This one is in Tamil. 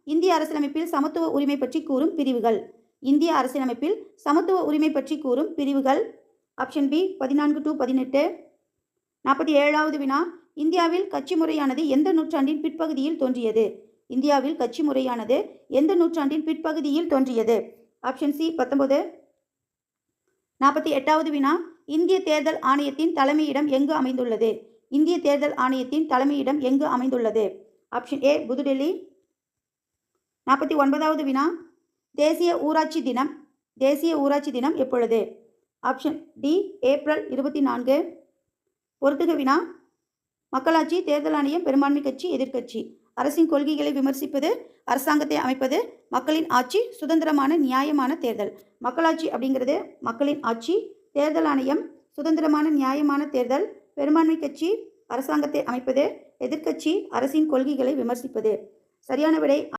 இந்திய அரசியலமைப்பில் சமத்துவ உரிமை பற்றி கூறும் பிரிவுகள். இந்திய அரசியலமைப்பில் சமத்துவ உரிமை பற்றி கூறும் பிரிவுகள். Option B 14 to 18. 47வது வினா, இந்தியாவில் கட்சி முறையானது எந்த நூற்றாண்டின் பிற்பகுதியில் தோன்றியது? இந்தியாவில் கட்சி முறையானது எந்த நூற்றாண்டின் பிற்பகுதியில் தோன்றியது? Option C 19. 48வது வினா, இந்திய தேர்தல் ஆணையத்தின் தலைமையிடம் எங்கு அமைந்துள்ளது? இந்திய தேர்தல் ஆணையத்தின் தலைமையிடம் எங்கு அமைந்துள்ளது? ஆப்ஷன் ஏ புதுடெல்லி. 49வது வினா, தேசிய ஊராட்சி தினம் தேசிய ஊராட்சி தினம் எப்பொழுது? Option D April 24. பொறுத்துக வினா, மக்களாட்சி, தேர்தல் ஆணையம், பெரும்பான்மை கட்சி, எதிர்க்கட்சி. அரசின் கொள்கைகளை விமர்சிப்பது, அரசாங்கத்தை அமைப்பது, மக்களின் ஆட்சி, சுதந்திரமான நியாயமான தேர்தல். மக்களாட்சி அப்படிங்கிறது மக்களின் ஆட்சி, தேர்தல் ஆணையம் சுதந்திரமான நியாயமான தேர்தல், பெரும்பான்மை கட்சி அரசாங்கத்தை அமைப்பது, எதிர்க்கட்சி அரசின் கொள்கைகளை விமர்சிப்பது. சரியான விடை